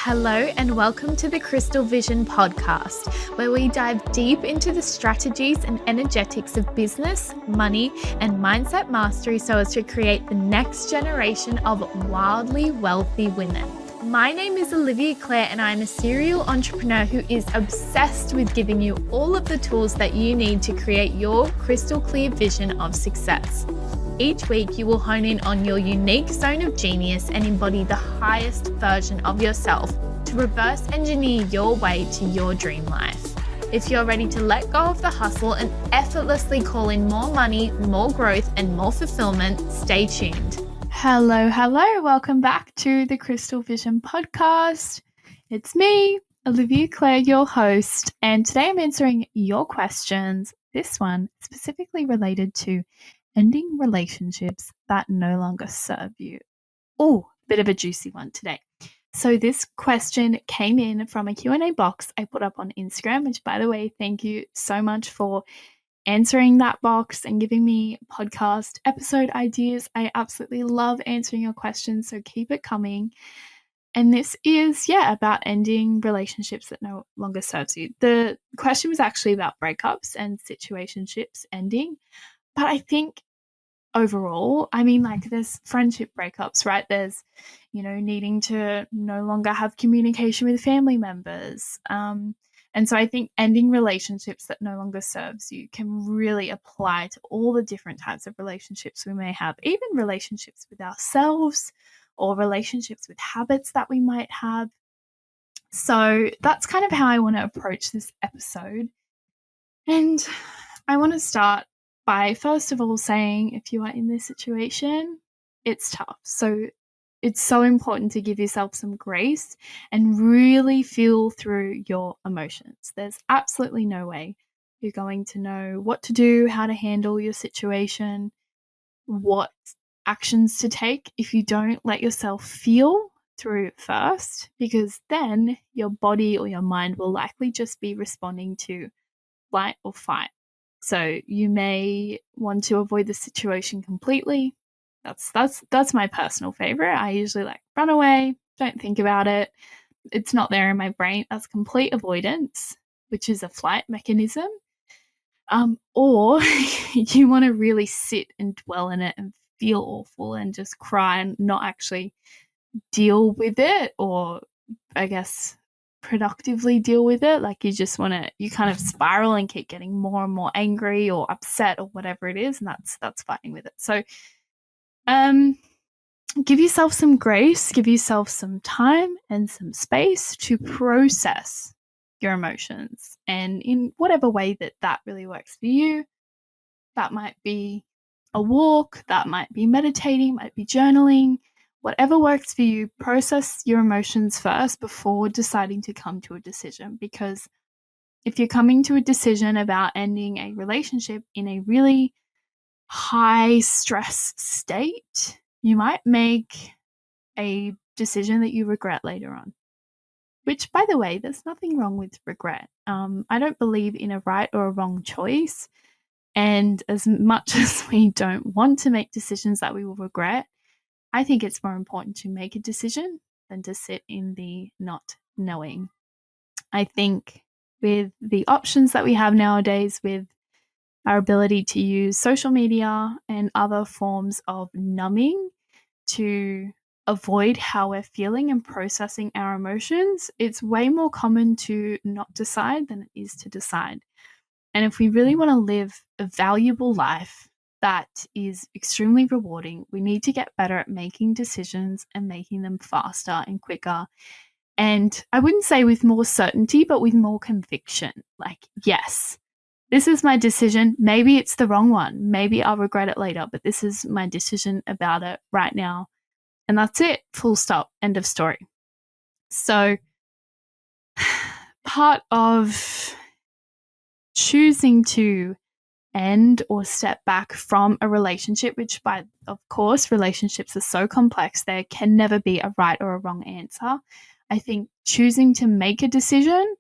Hello and welcome to the Crystal Vision podcast, where we dive deep into the strategies and energetics of business, money, and mindset mastery so as to create the next generation of wildly wealthy women. My name is Olivia Clare and I'm a serial entrepreneur who is obsessed with giving you all of the tools that you need to create your crystal clear vision of success. Each week, you will hone in on your unique zone of genius and embody the highest version of yourself to reverse engineer your way to your dream life. If you're ready to let go of the hustle and effortlessly call in more money, more growth, and more fulfillment, stay tuned. Hello. Welcome back to the Crystal Vision podcast. It's me, Olivia Clare, your host, and today I'm answering your questions. This one specifically related to ending relationships that no longer serve you. Oh, bit of a juicy one today. So this question came in from a Q&A box I put up on Instagram, which, by the way, thank you so much for answering that box and giving me podcast episode ideas. I absolutely love answering your questions, so keep it coming. And this is, about ending relationships that no longer serves you. The question was actually about breakups and situationships ending. But I think overall, there's friendship breakups, right? There's, needing to no longer have communication with family members. And so I think ending relationships that no longer serves you can really apply to all the different types of relationships we may have, even relationships with ourselves or relationships with habits that we might have. So that's kind of how I want to approach this episode. And I want to start by first of all saying, if you are in this situation, it's tough. So it's so important to give yourself some grace and really feel through your emotions. There's absolutely no way you're going to know what to do, how to handle your situation, what actions to take if you don't let yourself feel through it first, because then your body or your mind will likely just be responding to flight or fight. So you may want to avoid the situation completely. That's my personal favorite. I usually run away, don't think about it. It's not there in my brain. That's complete avoidance, which is a flight mechanism. Or you want to really sit and dwell in it and feel awful and just cry and not actually deal with it, or I guess productively deal with it. You kind of spiral and keep getting more and more angry or upset or whatever it is, and that's fighting with it. So give yourself some grace, give yourself some time and some space to process your emotions, and in whatever way that really works for you. That might be a walk, that might be meditating, might be journaling. Whatever works for you, process your emotions first before deciding to come to a decision. Because if you're coming to a decision about ending a relationship in a really high stress state, you might make a decision that you regret later on. Which, by the way, there's nothing wrong with regret. I don't believe in a right or a wrong choice. And as much as we don't want to make decisions that we will regret, I think it's more important to make a decision than to sit in the not knowing. I think with the options that we have nowadays, with our ability to use social media and other forms of numbing to avoid how we're feeling and processing our emotions, it's way more common to not decide than it is to decide. And if we really want to live a valuable life that is extremely rewarding, we need to get better at making decisions and making them faster and quicker. And I wouldn't say with more certainty, but with more conviction. Yes, this is my decision. Maybe it's the wrong one. Maybe I'll regret it later, but this is my decision about it right now. And that's it. Full stop. End of story. So part of choosing to end or step back from a relationship, which of course, relationships are so complex, there can never be a right or a wrong answer. I think choosing to make a decision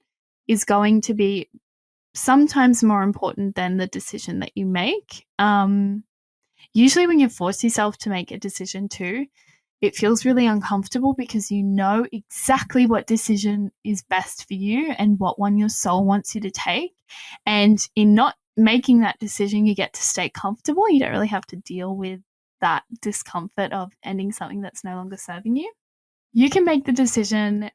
is going to be sometimes more important than the decision that you make. Usually when you force yourself to make a decision too, it feels really uncomfortable because you know exactly what decision is best for you and what one your soul wants you to take. And in not making that decision, you get to stay comfortable. You don't really have to deal with that discomfort of ending something that's no longer serving you. You can make the decision.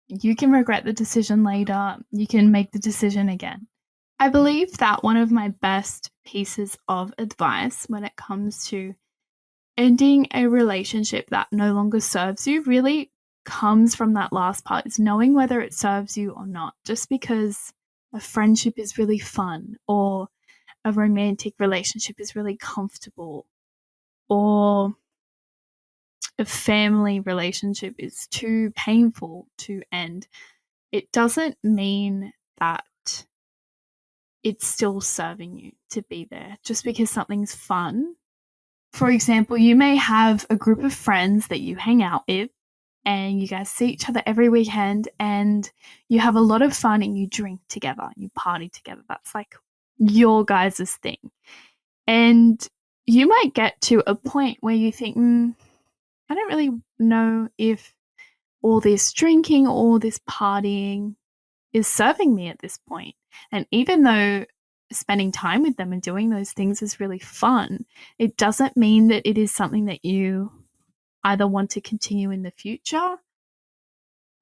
You can regret the decision later. You can make the decision again. I believe that one of my best pieces of advice when it comes to ending a relationship that no longer serves you really comes from that last part, is knowing whether it serves you or not. Just because a friendship is really fun or a romantic relationship is really comfortable or a family relationship is too painful to end, it doesn't mean that it's still serving you to be there. Just because something's fun. For example, you may have a group of friends that you hang out with and you guys see each other every weekend and you have a lot of fun and you drink together, you party together. That's like your guys' thing. And you might get to a point where you think, I don't really know if all this drinking, all this partying is serving me at this point. And even though spending time with them and doing those things is really fun, it doesn't mean that it is something that you either want to continue in the future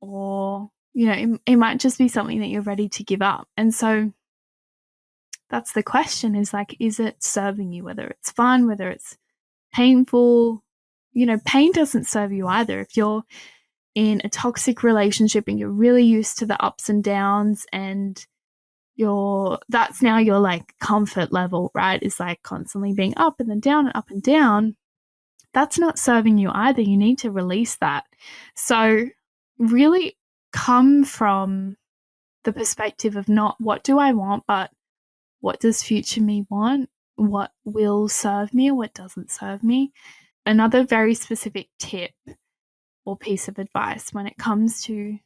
or, it might just be something that you're ready to give up. And so that's the question, is like, is it serving you? Whether it's fun, whether it's painful, pain doesn't serve you either. If you're in a toxic relationship and you're really used to the ups and downs and that's now your like comfort level, right? Is like constantly being up and then down and up and down. That's not serving you either. You need to release that. So really come from the perspective of not what do I want, but what does future me want? What will serve me or what doesn't serve me? Another very specific tip or piece of advice when it comes to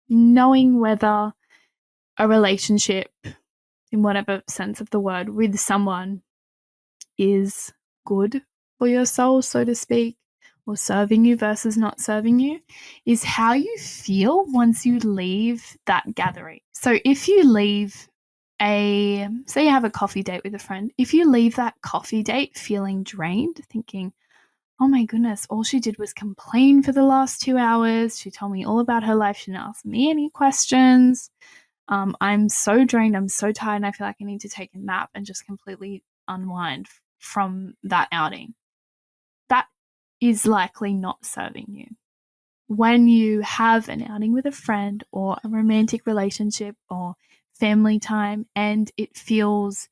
knowing whether a relationship, in whatever sense of the word, with someone is good for your soul, so to speak, or serving you versus not serving you, is how you feel once you leave that gathering. So if you leave say you have a coffee date with a friend, if you leave that coffee date feeling drained, thinking, oh my goodness, all she did was complain for the last 2 hours. She told me all about her life. She didn't ask me any questions. I'm so drained. I'm so tired. And I feel like I need to take a nap and just completely unwind from that outing. That is likely not serving you. When you have an outing with a friend or a romantic relationship or family time and it feels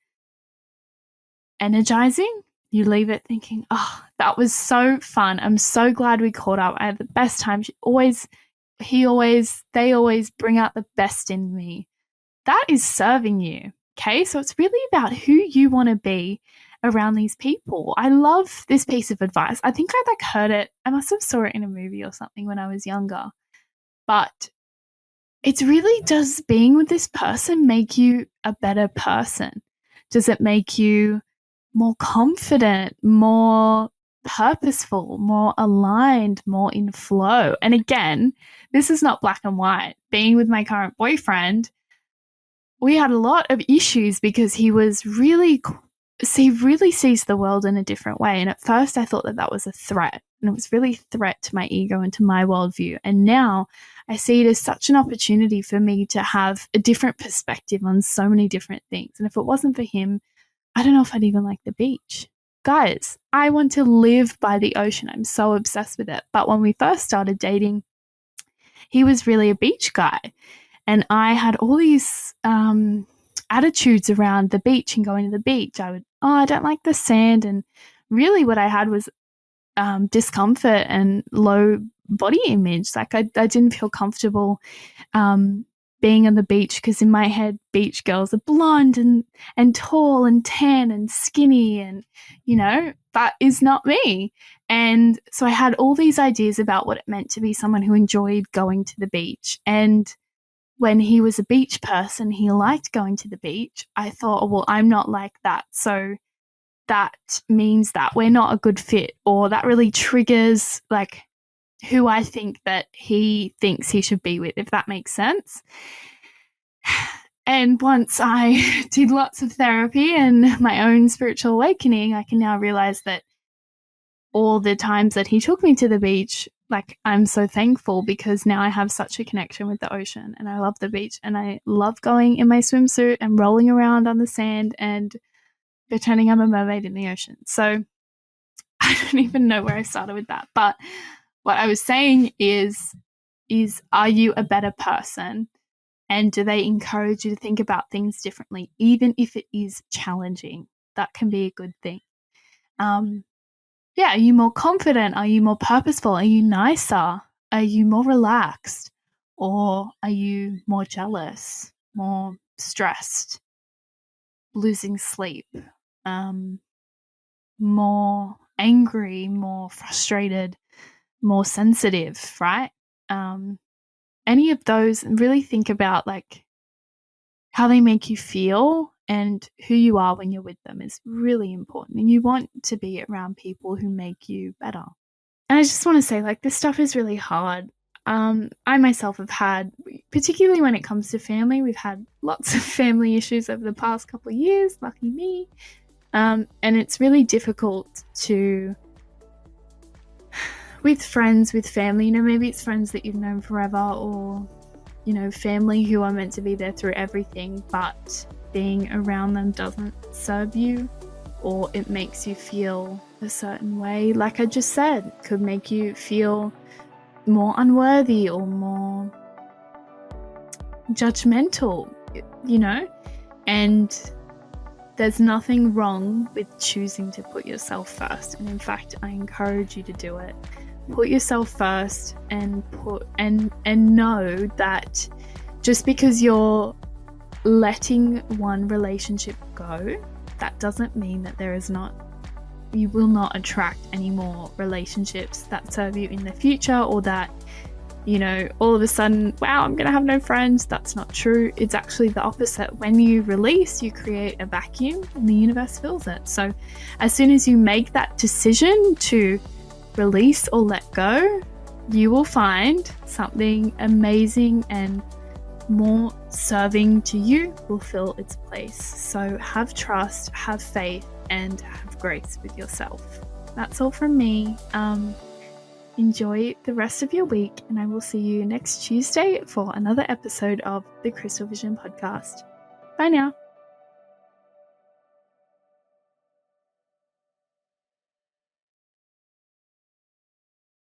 energizing, you leave it thinking, oh, that was so fun. I'm so glad we caught up. I had the best time. They always bring out the best in me. That is serving you. Okay. So it's really about who you want to be around these people. I love this piece of advice. I think I heard it. I must have saw it in a movie or something when I was younger, but it's really, does being with this person make you a better person? Does it make you more confident, more purposeful, more aligned, more in flow? And again, this is not black and white. Being with my current boyfriend, we had a lot of issues because he really sees the world in a different way. And at first I thought that was a threat, and it was really a threat to my ego and to my worldview. And now I see it as such an opportunity for me to have a different perspective on so many different things. And if it wasn't for him, I don't know if I'd even like the beach. Guys, I want to live by the ocean. I'm so obsessed with it. But when we first started dating, he was really a beach guy. And I had all these attitudes around the beach and going to the beach. I don't like the sand. And really what I had was discomfort and low body image. Like I didn't feel comfortable being on the beach because in my head, beach girls are blonde and tall and tan and skinny, and, that is not me. And so I had all these ideas about what it meant to be someone who enjoyed going to the beach. And when he was a beach person, he liked going to the beach. I thought, oh, well, I'm not like that. So that means that we're not a good fit, or that really triggers like who I think that he thinks he should be with, if that makes sense. And once I did lots of therapy and my own spiritual awakening, I can now realize that all the times that he took me to the beach, like, I'm so thankful because now I have such a connection with the ocean and I love the beach and I love going in my swimsuit and rolling around on the sand and pretending I'm a mermaid in the ocean. So I don't even know where I started with that. But what I was saying is are you a better person? And do they encourage you to think about things differently, even if it is challenging? That can be a good thing. Are you more confident? Are you more purposeful? Are you nicer? Are you more relaxed? Or are you more jealous, more stressed, losing sleep, more angry, more frustrated, more sensitive, right? Any of those, and really think about like how they make you feel and who you are when you're with them is really important. And you want to be around people who make you better. And I just want to say, like, this stuff is really hard. I myself have had, particularly when it comes to family, we've had lots of family issues over the past couple of years, lucky me. And it's really difficult to, with friends, with family, maybe it's friends that you've known forever, or, family who are meant to be there through everything, but being around them doesn't serve you, or it makes you feel a certain way. Like I just said, could make you feel more unworthy or more judgmental, and there's nothing wrong with choosing to put yourself first. And in fact, I encourage you to do it. Put yourself first and know that just because you're letting one relationship go, that doesn't mean that you will not attract any more relationships that serve you in the future, or that, all of a sudden, wow, I'm going to have no friends. That's not true. It's actually the opposite. When you release, you create a vacuum and the universe fills it. So as soon as you make that decision to release or let go, you will find something amazing and more serving to you will fill its place. So have trust, have faith, and have grace with yourself. That's all from me. Enjoy the rest of your week, and I will see you next Tuesday for another episode of the Crystal Vision podcast. Bye now.